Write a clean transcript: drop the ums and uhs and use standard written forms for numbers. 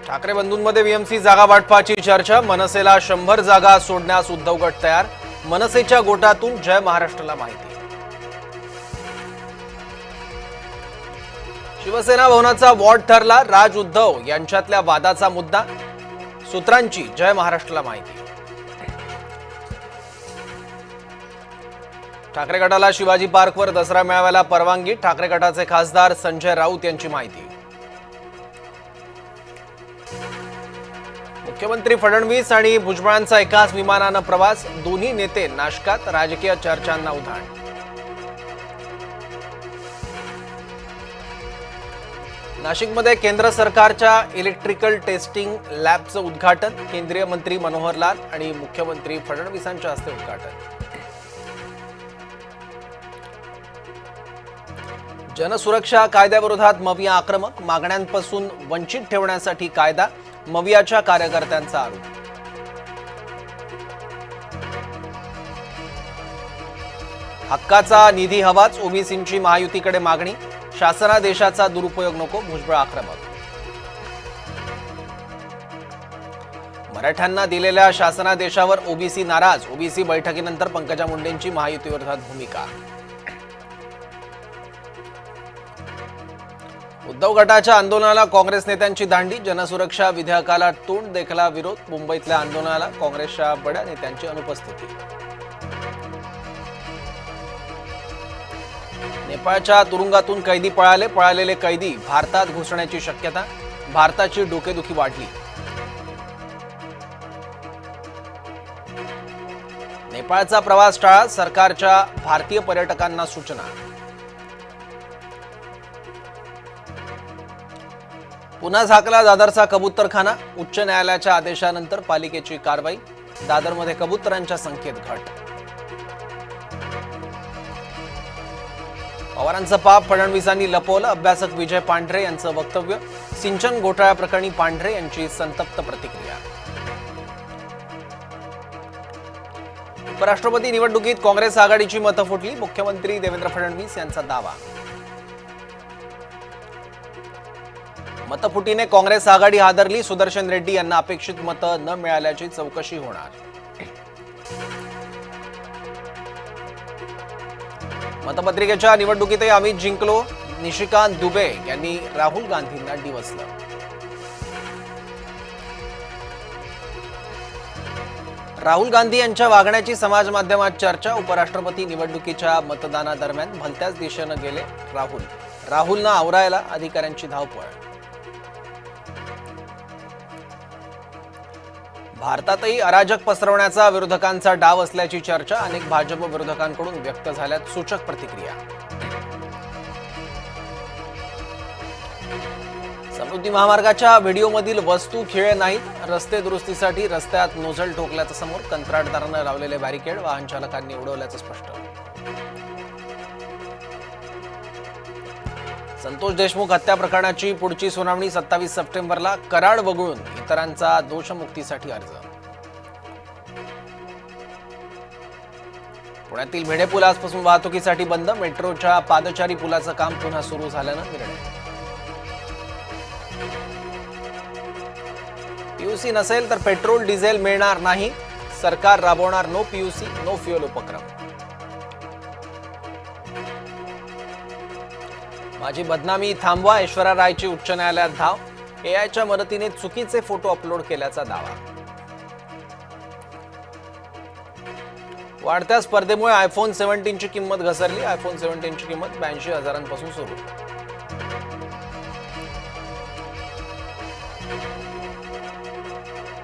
Thackeray बंधूंमध्ये BMC जागा वाटपाची चर्चा। मनसेला 100 जागा सोडण्यास उद्धव गट तयार। मनसेच्या गोटातून जय महाराष्ट्राला माहिती। शिवसेना भवनाचा वॉर्ड ठरला। राज उद्धव यांच्यातल्या वादाचा मुद्दा। सूत्रांची जय महाराष्ट्राला माहिती। ठाकरे गटाला शिवाजी पार्कवर दसरा मेळाव्याला परवानगी। ठाकरे गटाचे खासदार संजय राऊत यांची माहिती। मुख्यमंत्री फडणवीस आणि भुजबळांचा एकाच विमानानं प्रवास। दोन्ही नेते नाशकात। राजकीय चर्चांना उधाण। नाशिकमध्ये केंद्र सरकारच्या इलेक्ट्रिकल टेस्टिंग लॅबचं उद्घाटन। केंद्रीय मंत्री मनोहर लाल आणि मुख्यमंत्री फडणवीसांच्या हस्ते उद्घाटन। जनसुरक्षा कायद्याविरोधात मविया आक्रमक। मागण्यांपासून वंचित ठेवण्यासाठी कायदा। मवियाच्या कार्यकर्त्यांचा आरोप। हक्काचा निधी हवाच। ओबीसींची महायुतीकडे मागणी। शासनादेशाचा दुरुपयोग नको। भुजबळ आक्रमक। मराठ्यांना दिलेल्या शासनादेशावर ओबीसी नाराज। ओबीसी बैठकीनंतर पंकजा मुंडेंची महायुतीविरोधात भूमिका। उद्धव गटाच्या आंदोलनाला काँग्रेस नेत्यांची दांडी। जनसुरक्षा विधेयकाला तोंड देखला विरोध। मुंबईतल्या आंदोलनाला काँग्रेसच्या बड्या नेत्यांची अनुपस्थिती। नेपाळच्या तुरुंगातून कैदी पळाले। पळालेले कैदी भारतात घुसण्याची शक्यता। भारताची डोकेदुखी वाढली। नेपाळचा प्रवास टाळा। सरकारच्या भारतीय पर्यटकांना सूचना। पुन्हा झाकला दादरचा कबूतरखाना। उच्च न्यायालयाच्या आदेशानंतर पालिकेची कारवाई। दादरमध्ये कबुतरांच्या संख्येत घट। पवारांचं पाप फडणवीसांनी लपवलं। अभ्यासक विजय पांढरे यांचं वक्तव्य। सिंचन घोटाळ्याप्रकरणी पांढरे यांची संतप्त प्रतिक्रिया। उपराष्ट्रपती निवडणुकीत काँग्रेस आघाडीची मतं फुटली। मुख्यमंत्री देवेंद्र फडणवीस यांचा दावा। मतफुटीने काँग्रेस आघाडी हादरली। सुदर्शन रेड्डी यांना अपेक्षित मतं न मिळाल्याची चौकशी होणार। मतपत्रिकेच्या निवडणुकीतही आम्ही जिंकलो। निशिकांत दुबे यांनी राहुल गांधींना डिवचलं। राहुल गांधी यांच्या वागण्याची समाज माध्यमात चर्चा। उपराष्ट्रपती निवडणुकीच्या मतदानादरम्यान भलत्याच दिशेनं गेले राहुलनं आवरायला अधिकाऱ्यांची धावपळ। भारतातही अराजक पसरवण्याचा विरोधकांचा डाव असल्याची चर्चा। अनेक भाजप विरोधकांकडून व्यक्त झाल्यात सूचक प्रतिक्रिया। समृद्धी महामार्गाच्या व्हिडिओमधील वस्तू खेळ नाहीत। रस्ते दुरुस्तीसाठी रस्त्यात नोझल ठोकल्याचं समोर। कंत्राटदारानं लावलेले बॅरिकेड वाहन चालकांनी उडवल्याचं स्पष्ट। संतोष देशमुख हत्या प्रकरणाची पुढची सुनावणी 27 सप्टेंबरला। कराड वगळून इतरांचा दोषमुक्तीसाठी अर्ज। पुण्यातील भिडे पूल आजपासून वाहतुकीसाठी बंद। मेट्रोच्या पादचारी पुलाचं काम पुन्हा सुरू झाल्यानं निर्णय। पीयूसी नसेल तर पेट्रोल डिझेल मिळणार नाही। सरकार राबवणार नो पीयूसी नो फ्युएल उपक्रम। माझी बदनामी थांबवा। ऐश्वर्या रायची उच्च न्यायालयात धाव। एआयच्या मदतीने चुकीचे फोटो अपलोड केल्याचा दावा। वाढत्या स्पर्धेमुळे आयफोन 17 ची किंमत घसरली। आयफोन 17 ची किंमत 82,000 पासून सुरू।